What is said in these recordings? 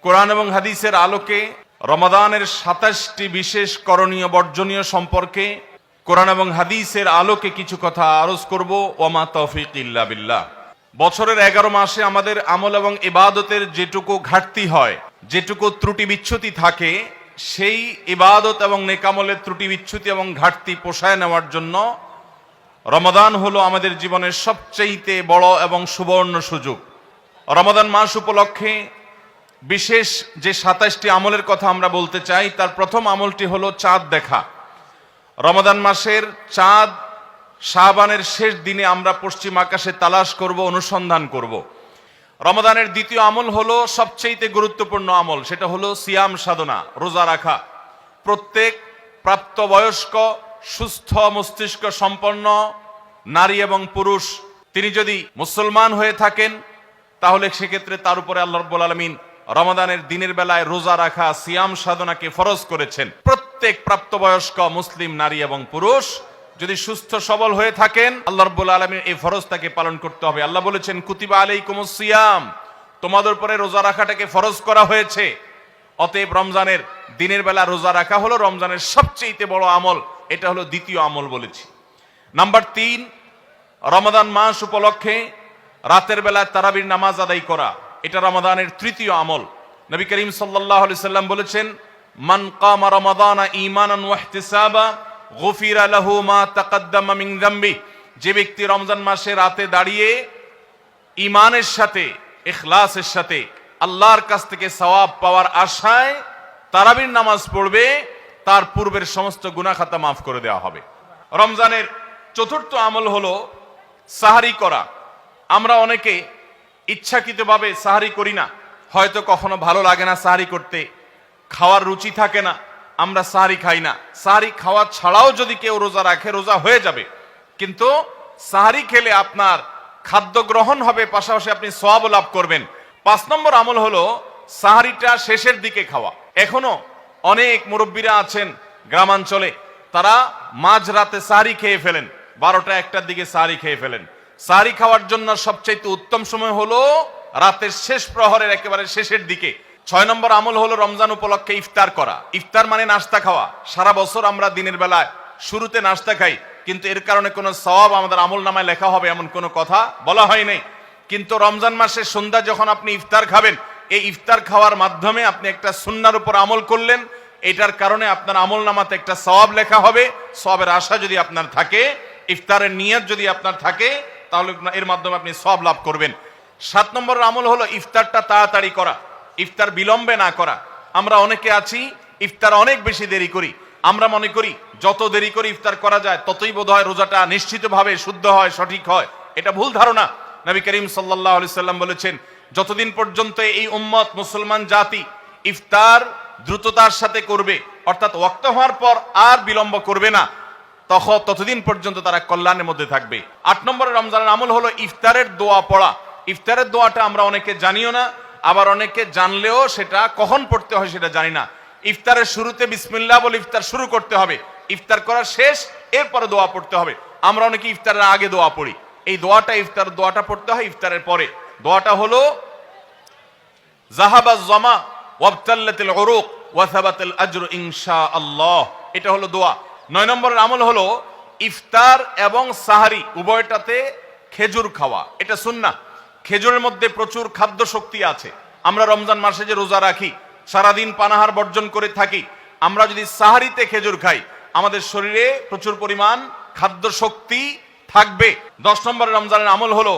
কোরআন এবং হাদিসের আলোকে রমাদানের ২৭টি বিশেষ করণীয় বর্জনীয় সম্পর্কে কোরআন এবং হাদিসের আলোকে কিছু কথা আরজ করব। ওমা তৌফিক ইল্লা বিল্লাহ। বছরের ১১ মাসে আমাদের আমল এবং ইবাদতের যেটুকু ঘাটতি হয়, যেটুকু ত্রুটি বিচ্যুতি থাকে, সেই ইবাদত এবং নেকামলের ত্রুটি বিচ্যুতি এবং ঘাটতি পোষায় নেওয়ার জন্য রমাদান হলো আমাদের জীবনের সবচেয়ে বড় এবং সুবর্ণ সুযোগ। রমাদান মাস উপলক্ষে বিশেষ যে ২৭টি আমলের কথা আমরা বলতে চাই, তার প্রথম আমলটি হলো চাঁদ দেখা। রমাদান মাসের চাঁদ শাবানের শেষ দিনে আমরা পশ্চিম আকাশে তালাশ করব, অনুসন্ধান করব। রমাদানের দ্বিতীয় আমল হলো সবচেয়ে গুরুত্বপূর্ণ আমল, সেটা হলো সিয়াম সাধনা, রোজা রাখা। প্রত্যেক প্রাপ্তবয়স্ক সুস্থ মস্তিষ্ক সম্পন্ন নারী এবং পুরুষ তিনি যদি মুসলমান হয়ে থাকেন, তাহলে সেক্ষেত্রে তার উপরে আল্লাহ রাব্বুল আলামিন রমাদানের দিনের বেলায় রোজা রাখা, সিয়াম সাধনাকে ফরজ করেছেন। প্রত্যেক প্রাপ্তবয়স্ক মুসলিম নারী এবং পুরুষ যদি সুস্থ সবল হয়ে থাকেন, আল্লাহ রাব্বুল আলামিন এই ফরজটাকে পালন করতে হবে। আল্লাহ বলেছেন, কুতিবা আলাইকুমুস সিয়াম, তোমাদের উপরে রোজা রাখাটাকে ফরজ করা হয়েছে। অতএব রমজানের দিনের বেলা রোজা রাখা হলো রমজানের সবচেয়ে বড় আমল। এটা হলো দ্বিতীয় আমল বলেছি। নাম্বার ৩, রমাদান মাস উপলক্ষে রাতের বেলায় তারাবির নামাজ আদায় করা, এটা রমাদানের তৃতীয় আমল। নবী করিম সাল্লাল্লাহু আলাইহি সাল্লাম বলেছেন, মান কামা রমাদানা ঈমানান ওয়া ইহতিসাবা গুফিরা লাহু মা তাকাদ্দামা মিন যামবি। যে ব্যক্তি রমজান মাসে রাতে দাঁড়িয়ে ঈমানের সাথে, ইখলাসের সাথে আল্লাহর কাছ থেকে সওয়াব পাওয়ার আশায় তারাবির নামাজ পড়বে, তার পূর্বের সমস্ত গুনাহ খাতা মাফ করে দেওয়া হবে। রমজানের চতুর্থ আমল হলো সাহারি করা। আমরা অনেকে ইচ্ছাকৃতভাবে সাহারি করি না, হয়তো কখনো ভালো লাগে না সাহারি করতে, খাওয়ার রুচি থাকে না, আমরা সাহারি খাই না। সাহারি খাওয়া ছাড়াও যদি কেউ রোজা রাখে, রোজা হয়ে যাবে, কিন্তু সাহারি খেলে আপনার খাদ্য গ্রহণ হবে, পাশাপাশি আপনি সওয়াব লাভ করবেন। ৫ নম্বর আমল হলো সাহারিটা শেষের দিকে খাওয়া। এখনো অনেক মুরব্বীরা আছেন গ্রামাঞ্চলে, তারা মাঝরাতে সাহারি খেয়ে ফেলেন, ১২টা-১টার দিকে সাহারি খেয়ে ফেলেন। সাহারি খাওয়ার জন্য সবচেয়ে উত্তম সময় হলো রাতের শেষ প্রহরের একেবারে শেষের দিকে। ৬ নম্বর আমল হলো রমজান উপলক্ষে ইফতার করা। ইফতার মানে নাস্তা খাওয়া। সারা বছর আমরা দিনের বেলায় শুরুতে নাস্তা খাই, কিন্তু এর কারণে কোনো সওয়াব আমাদের আমল নামায় লেখা হবে এমন কোনো কথা বলা হয় নাই। কিন্তু রমজান মাসের সন্ধ্যা যখন আপনি ইফতার খাবেন, এই ইফতার খাওয়ার মাধ্যমে আপনি একটা সুন্নাহর উপর আমল করলেন, এটার কারণে আপনার আমল নামাতে একটা সওয়াব লেখা হবে। সওয়াবের আশা যদি আপনার থাকে, ইফতারের নিয়ত যদি আপনার থাকে, তাহলে এর মাধ্যমে আপনি সওয়াব লাভ করবেন। ৭ নম্বর আমল হলো ইফতারটা তাড়াতাড়ি করা, ইফতার বিলম্বে না করা। আমরা অনেকে আছি ইফতার অনেক বেশি দেরি করি। আমরা মনে করি যত দেরি করে ইফতার করা যায় ততই বোধহয় রোজাটা নিশ্চিতভাবে শুদ্ধ হয়, সঠিক হয়। এটা ভুল ধারণা। নবী করিম সাল্লাল্লাহু আলাইহি সাল্লাম বলেছেন, যতদিন পর্যন্ত এই উম্মত মুসলমান জাতি ইফতার দ্রুততার সাথে করবে, অর্থাৎ ওয়াক্ত হওয়ার পর আর বিলম্ব করবে না, ততদিন পর্যন্ত তারা কল্যাণের মধ্যে থাকবে। ৮ নম্বরের রমজানের আমল হলো ইফতারের দোয়া পড়া। ইফতারের দোয়াটা আমরা অনেকে জানিও না, আবার অনেকে জানলেও সেটা কখন পড়তে হয় সেটা জানি না। ইফতারের শুরুতে বিসমিল্লাহ বলে ইফতার শুরু করতে হবে, ইফতার করা শেষ, এরপরে দোয়া পড়তে হবে। আমরা অনেকে ইফতারের আগে দোয়া পড়ি, এই দোয়াটা ইফতার দোয়াটা পড়তে হয় ইফতারের পরে। দোয়াটা হলো যাহাবাজ জামা ওয়াবতাল্লাতিল উরুক ওয়া সাবাতাল আজরু ইনশাআল্লাহ, এটা হলো দোয়া। ৯ নম্বরের আমল হলো ইফতার এবং সাহারি উভয়টাতে খেজুর খাওয়া, এটা সুন্নাহ। খেজুরের মধ্যে প্রচুর খাদ্য শক্তি আছে। আমরা রমজান মাসে যে রোজা রাখি, সারাদিন পানাহার বর্জন করে থাকি, আমরা যদি সাহারিতে খেজুর খাই, আমাদের শরীরে প্রচুর পরিমাণ খাদ্য শক্তি থাকবে। ১০ নম্বরের রমজানের আমল হলো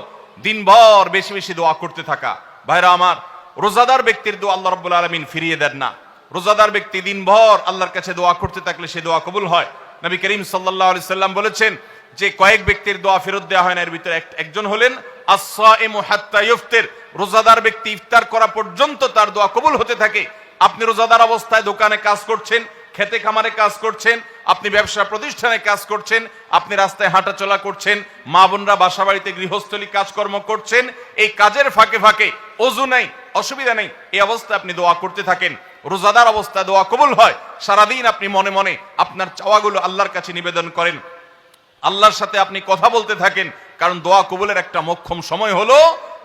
দিনভর বেশি বেশি দোয়া করতে থাকা। ভাইরা আমার, রোজাদার ব্যক্তির দোয়া আল্লাহ রাব্বুল আলামিন ফিরিয়ে দেন না। রোজাদার ব্যক্তি দিনভর আল্লাহর কাছে দোয়া করতে থাকলে সে দোয়া কবুল হয়। নবী করিম সাল্লাল্লাহু আলাইহি সাল্লাম বলেছেন যে কয়েক ব্যক্তির দোয়া ফেরত দেওয়া হয় না, এর ভিতরে একজন হলেন আস-সাইমু হাত্তা ইফতির, রোজাদার ব্যক্তি ইফতার করা পর্যন্ত তার দোয়া কবুল হতে থাকে। আপনি রোজাদার অবস্থায় দোকানে কাজ করছেন, খেতে খামারে কাজ করছেন, আপনি ব্যবসা প্রতিষ্ঠানে কাজ করছেন, আপনি রাস্তায় হাঁটাচলা করছেন, মা বোনরা বাসা বাড়িতে গৃহস্থলী কাজকর্ম করছেন, এই কাজের ফাঁকে ফাঁকে ওযু নাই, অসুবিধা নেই, এই অবস্থায় আপনি দোয়া করতে থাকেন। রোজাদার অবস্থায় দোয়া কবুল হয়। সারাদিন আপনি মনে মনে আপনার চাওয়াগুলো আল্লাহর কাছে নিবেদন করেন, আল্লাহর সাথে আপনি কথা বলতে থাকেন, কারণ দোয়া কবুলের একটা মোক্ষম সময় হলো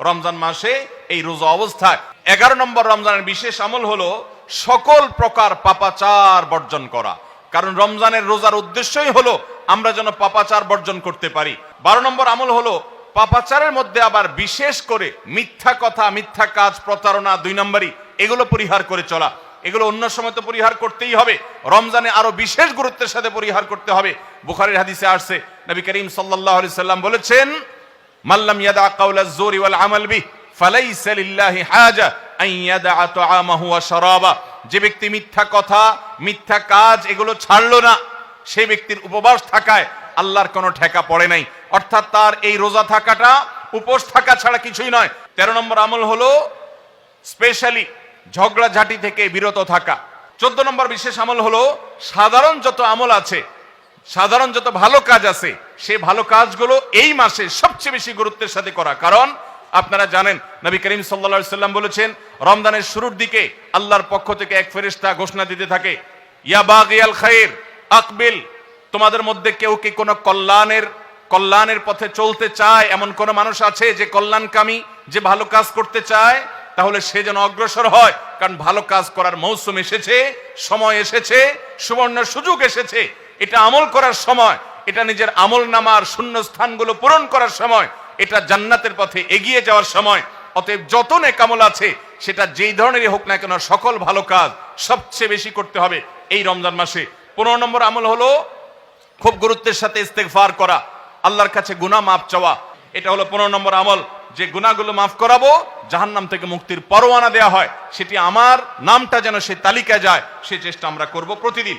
রমজান মাসে এই রোজা অবস্থায়। 11 নম্বর রমজানের বিশেষ আমল হলো সকল প্রকার পাপাচার বর্জন করা, কারণ রমজানের রোজার উদ্দেশ্যই হলো আমরা যেন পাপাচার বর্জন করতে পারি। 12 নম্বর আমল হলো পাপাচারের মধ্যে আবার বিশেষ করে মিথ্যা কথা, মিথ্যা কাজ, প্রতারণা 2 নম্বরই, এগুলো পরিহার করে চলা। এগুলো অন্য সময় তো পরিহার করতেই হবে, রমজানে আরো বিশেষ গুরুত্বের সাথে পরিহার করতে হবে। বুখারীর হাদিসে আসছে, নবী করিম সাল্লাল্লাহু আলাইহি সাল্লাম বলেছেন, মাল্লাম ইয়াদা কাওলাজ জুরি ওয়াল আমাল বিহি ফালাইসা লিল্লাহি হাজা আন ইয়াদা তাআমাহু ওয়া শারাবা। যে ব্যক্তি মিথ্যা কথা, মিথ্যা কাজ এগুলো ছাড়লো না, সেই ব্যক্তির উপবাস থাকায় আল্লাহর কোনো ঠেকা পড়ে নাই। অর্থাৎ তার এই রোজা থাকাটা উপোস থাকা ছাড়া কিছুই নয়। 13 নম্বর আমল হলো স্পেশালি ঝগড়াঝাটি থেকে বিরত থাকা। 14 নম্বর বিশেষ আমল হলো সাধারণ যত আমল আছে, সাধারণ যত ভালো কাজ আছে, সেই ভালো কাজগুলো এই মাসে সবচেয়ে বেশি গুরুত্বের সাথে করা। কারণ আপনারা জানেন নবী করিম সাল্লাল্লাহু আলাইহি সাল্লাম বলেছেন, রমজানের শুরুর দিকে আল্লাহর পক্ষ থেকে এক ফেরেশতা ঘোষণা দিতে থাকে, ইয়া বাগিয়াল খায়র আকবিল, তোমাদের মধ্যে কেউ কি কোনো কল্যাণের পথে চলতে চায়, এমন কোন মানুষ আছে যে কল্যাণকামী, যে ভালো কাজ করতে চায়, তাহলে সে যেন অগ্রসর হয়। কারণ ভালো কাজ করার মৌসুম এসেছে, সময় এসেছে, সুবর্ণ সুযোগ এসেছে। এটা আমল করার সময়, এটা নিজের আমল নামার শূন্য স্থানগুলো পূরণ করার সময়, এটা জান্নাতের পথে এগিয়ে যাওয়ার সময়। অতএব যত নেক আমল আছে, সেটা যেই ধরনেরই হোক না কেন, সকল ভালো কাজ সবচেয়ে বেশি করতে হবে এই রমজান মাসে। 15 নম্বর আমল হলো খুব গুরুত্বের সাথে ইস্তেগফার করা, আল্লাহর কাছে গুনাহ মাফ চাওয়া। এটা হলো 15 নম্বর আমল, যে গুনাহগুলো মাফ করাবো, জাহান্নাম থেকে মুক্তির পরোয়ানা দেয়া হয়, সেটি আমার নামটা যেন সেই তালিকায় যায়, সেই চেষ্টা আমরা করব প্রতিদিন।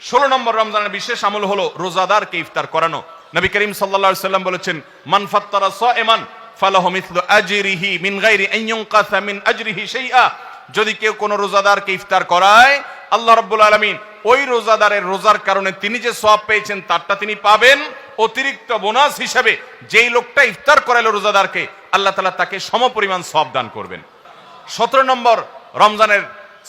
16 নম্বর রমজানের বিশেষ আমল হলো রোজাদারকে ইফতার করানো। নবী করিম সাল্লাল্লাহু আলাইহি সাল্লাম বলেছেন, মান ফাত্তারা সাইমান ফালাহু মিথলু আজরিহি মিন গায়রি আন ইউনকাসা মিন আজরিহি শাইআ। যদি কেউ কোনো রোজাদারকে ইফতার করায়, আল্লাহ রাব্বুল আলামিন ওই রোজাদারের রোজার কারণে তিনি যে সওয়াব পেয়েছেন তারটা তিনি পাবেন, অতিরিক্ত বোনাস হিসেবে যেই লোকটা ইফতার করালো রোজাদারকে, আল্লাহ তাআলা তাকে সমপরিমাণ সওয়াব দান করবেন। 17 নম্বর রমজানের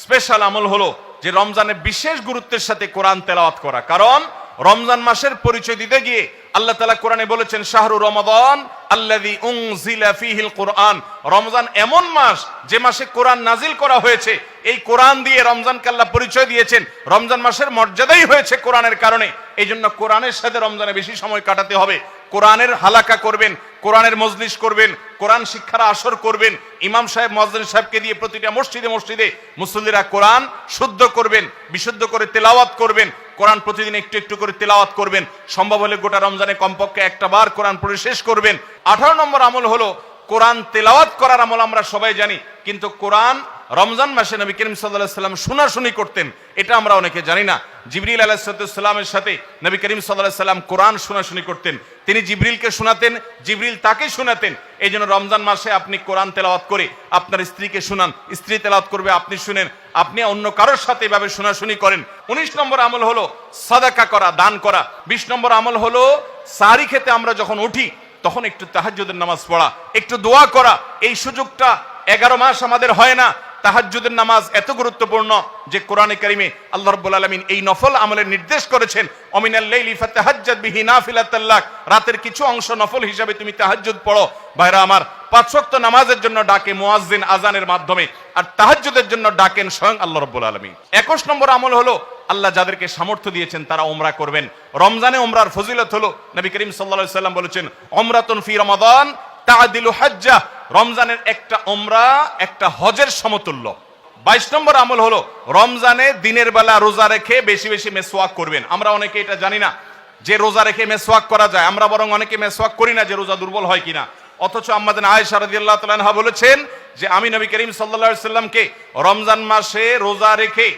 স্পেশাল আমল হলো যে রমজানের বিশেষ গুরুত্বের সাথে কোরআন তেলাওয়াত করা। কারণ রমজান মাসের পরিচয় দিতে গিয়ে আল্লাহ তাআলা কোরআনে বলেছেন, শাহরু রমাদান আল্লাযী উনজিলা ফীহিল কুরআন। রমজান এমন মাস যে মাসে কোরআন নাজিল করা হয়েছে। এই কোরআন দিয়ে রমজানকে আল্লাহ পরিচয় দিয়েছেন। রমজান মাসের মর্যাদাই হয়েছে কোরআনের কারণে। এই জন্য কোরআনের সাথে রমজানে বেশি সময় কাটাতে হবে। কোরআনের হালাকা করবেন, কোরআনের মজলিস করবেন, কোরআন শিক্ষার আসর করবেন, ইমাম সাহেব মুয়াজ্জিন সাহেবকে দিয়ে প্রতিটা মসজিদে মসজিদে মুসল্লিরা কোরআন শুদ্ধ করবেন, বিশুদ্ধ করে তেলাওয়াত করবেন। কোরআন প্রতিদিন একটু একটু করে তেলাওয়াত করবেন। সম্ভব হলে গোটা রমজানে কমপক্ষে একটা বার কোরআন পড়ে শেষ করবেন। 18 নম্বর আমল হলো কোরআন তেলাওয়াত করার আমল। আমরা সবাই জানি, কিন্তু কোরআন রমজান মাসে নবী করিম সাল্লাল্লাহু আলাইহি সাল্লাম শোনাশুনি করতেন, এটা আমরা অনেকে জানি না। জিবরিল আলাইহিস সালামের সাথে নবী করিম সাল্লাল্লাহু আলাইহি সাল্লাম কোরআন শোনাশুনি করতেন। তিনি জিবরিলকে শোনাতেন, জিবরিল তাকে শোনাতেন। এই জন্য রমজান মাসে আপনি কোরআন তেলাওয়াত করে আপনার স্ত্রীকে শোনান, স্ত্রী তেলাওয়াত করবে, আপনি শুনেন, আপনি অন্য কারোর সাথে এভাবে শোনাশুনি করেন। 19 নম্বর আমল হলো সাদাকা করা, দান করা। 20 নম্বর আমল হলো সাহরি খেতে আমরা যখন উঠি তখন একটু তাহাজ্জুদের নামাজ পড়া, একটু দোয়া করা। এই সুযোগটা 11 মাস আমাদের হয় না। তাহাজ্জুদের নামাজ এত গুরুত্বপূর্ণ যে কোরআনে কারিমে আল্লাহ রাব্বুল আলামিন এই নফল আমলের নির্দেশ করেছেন, অমিনাল লাইলি ফাতাহাজ্জাদ বিহি নাফিলাতাল লাক। রাতের কিছু অংশ নফল হিসাবে তুমি তাহাজ্জুদ পড়ো। ভাইরা আমার, 5 ওয়াক্ত নামাজের জন্য ডাকে মুয়াজ্জিন আজানের মাধ্যমে, আর তাহাজ্জুদের জন্য ডাকেন স্বয়ং আল্লাহ রাব্বুল আলামিন। 21 নম্বর আমল হলো আল্লাহ যাদেরকে সামর্থ্য দিয়েছেন তারা উমরা করবেন। রমজানে উমরার ফজিলত হলো, নবী করিম সাল্লাল্লাহু আলাইহি সাল্লাম বলেছেন, উমরাতুন ফি রমাদান তাআদিলু হাজ্জা। রমজানের একটা উমরা একটা হজের সমতুল্য। 22 নম্বর আমল হলো রমজানে দিনের বেলা রোজা রেখে বেশি বেশি মেসওয়াক করবেন। আমরা অনেকে এটা জানি না যে রোজা রেখে মেসওয়াক করা যায়। আমরা বরং অনেকে মেসওয়াক করি না যে রোজা দুর্বল হয় কিনা। অথচ আম্মাজান আয়েশা রাদিয়াল্লাহু তাআলা আনহা বলেছেন যে আমি নবী করিম সাল্লাল্লাহু আলাইহি সাল্লামকে রমজান মাসে রোজা রেখে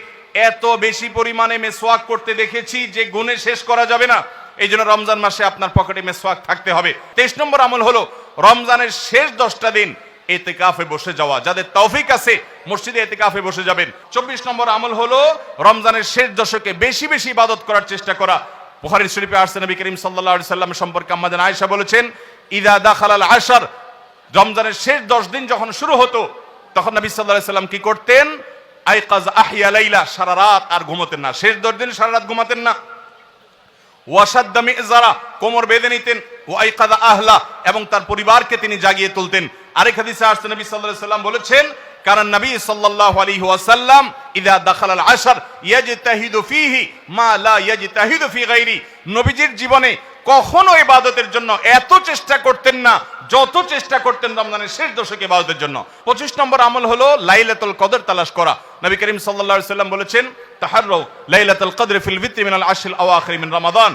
এত বেশি পরিমাণে মেসওয়াক করতে দেখেছি যে গুণে শেষ করা যাবে না। এই জন্য রমজান মাসে আপনার পকেটে মেসওয়াক থাকতে হবে। 23 নম্বর আমল হলো রমজানের শেষ 10টা দিন ইতিকাফে বসে যাওয়া। যাদের তৌফিক আছে মসজিদে ইতিকাফে বসে যাবেন। 24 নম্বর আমল হলো রমজানের শেষ দশকে বেশি বেশি ইবাদত করার চেষ্টা করা। বুখারী শরীফে আসছে নবী করিম সাল্লাল্লাহু আলাইহি সাল্লাম সম্পর্কে আম্মাজান আয়েশা বলেছেন, ইদা দাখালাল আশর, রমজানের শেষ 10 দিন যখন শুরু হতো তখন নবী সাল্লাল্লাহু আলাইহি সাল্লাম কি করতেন? আইকাজ আহিয়া লাইলা, সারা রাত আর ঘুমাতেন না। শেষ 10 দিন সারা রাত ঘুমাতেন না। ওয়াসাদ্দা মিজারা, কোমর বেঁধে নিতেন। ওয়াইকাযা আহলা, এবং তার পরিবারকে তিনি জাগিয়ে তুলতেন। আরেক হাদিসে আসছে নবী সাল্লাল্লাহু আলাইহি ওয়াসাল্লাম বলেছেন, কারণ নবী সাল্লাল্লাহু আলাইহি ওয়াসাল্লাম ইযা দাখালাল আশর ইয়াজতাহিদু ফীহি মা লা ইয়াজতাহিদু ফী গায়রি। নবীজির জীবনে কখনো ইবাদতের জন্য এত চেষ্টা করতেন না যত চেষ্টা করতেন রমজানের শেষ দশকে ইবাদতের জন্য। 25 নম্বর আমল হলো লাইলাতুল কদর তালাশ করা। নবী করিম সাল্লাল্লাহু আলাইহি ওয়াসাল্লাম বলেছেন, তাহাররু লাইলাতুল কদর ফিল ভিত্রি মিনাল আশরিল আওয়াখির মিন রমাদান।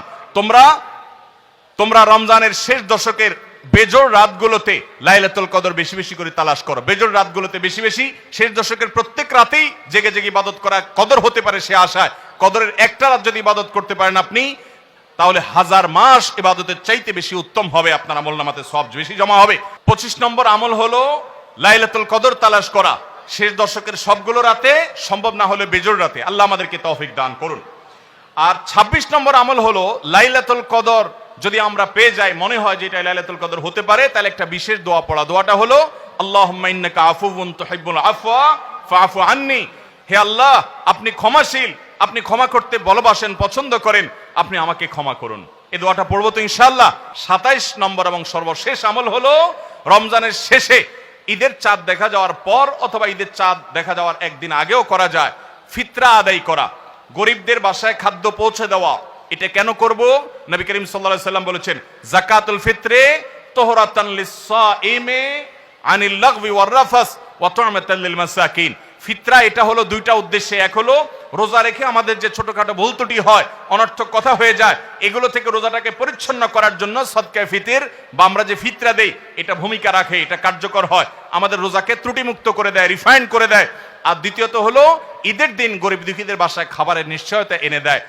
তোমরা রমজানের শেষ দশকের বেজোড় রাতগুলোতে লাইলাতুল কদর বেশি বেশি করে তালাশ করো। বেজোড় রাতগুলোতে বেশি বেশি, শেষ দশকের প্রত্যেক রাতেই জেগে জেগে ইবাদত করা কদর হতে পারে সে আশায়। কদরের একটা রাত যদি ইবাদত করতে পারেন আপনি, তাহলে 1000 মাস ইবাদতের চাইতে বেশি উত্তম হবে, আপনার আমলনামাতে সওয়াব বেশি জমা হবে। 25 নম্বর আমল হলো লাইলাতুল কদর তালাশ করা শেষ দশকের সবগুলো রাতে, সম্ভব না হলে বেজোড় রাতে। আল্লাহ আমাদেরকে তৌফিক দান করুন। আর 26 নম্বর আমল হলো লাইলাতুল কদর যদি আমরা পেয়ে যাই, মনে হয় যে এটা লাইলাতুল কদর হতে পারে, তাহলে একটা বিশেষ দোয়া পড়া। দোয়াটা হলো আল্লাহুম্মা ইন্নাকা আফুউন তুহিব্বুল আফওয়া ফাআফু আন্নি। হে আল্লাহ, আপনি ক্ষমাশীল, আপনি ক্ষমা করতে ভালোবাসেন, পছন্দ করেন, আপনি আমাকে ক্ষমা করুন। এই দোয়াটা পড়বো তো ইনশাআল্লাহ। 27 নম্বর এবং সর্বশেষ আমল হলো রমজানের শেষে ঈদের চাঁদ দেখা যাওয়ার পর অথবা ঈদের চাঁদ দেখা যাওয়ার একদিন আগেও করা যায় ফিতরা আদায় করা, গরিবদের বাসায় খাদ্য পৌঁছে দেওয়া। এটা কেন করব? নবী করিম সাল্লাল্লাহু আলাইহি ওয়াসাল্লাম বলেছেন, যাকাতুল ফিত্রে তুহরাতান লিস-সাইমি আনিল লাগবি ওয়ার রাফাস ওয়া তু'মাতাল লিল মাসাকিন। ফিতরা এটা হলো দুইটা উদ্দেশ্যে। এক হলো রোজা রেখে আমাদের যে ছোটখাটো ভুল ত্রুটি হয়, অনর্থক কথা হয়ে যায়, এগুলো থেকে রোজাটাকে পরিচ্ছন্ন করার জন্য সদকায়ে ফিতর বা আমরা যে ফিতরা দেই এটা ভূমিকা রাখে, এটা কার্যকর হয়, আমাদের রোজাকে ত্রুটিমুক্ত করে দেয়, রিফাইন্ড করে দেয়। আর দ্বিতীয়ত হলো ঈদের দিন গরিব দুঃখীদের বাসায় খাবারের নিশ্চয়তা এনে দেয়।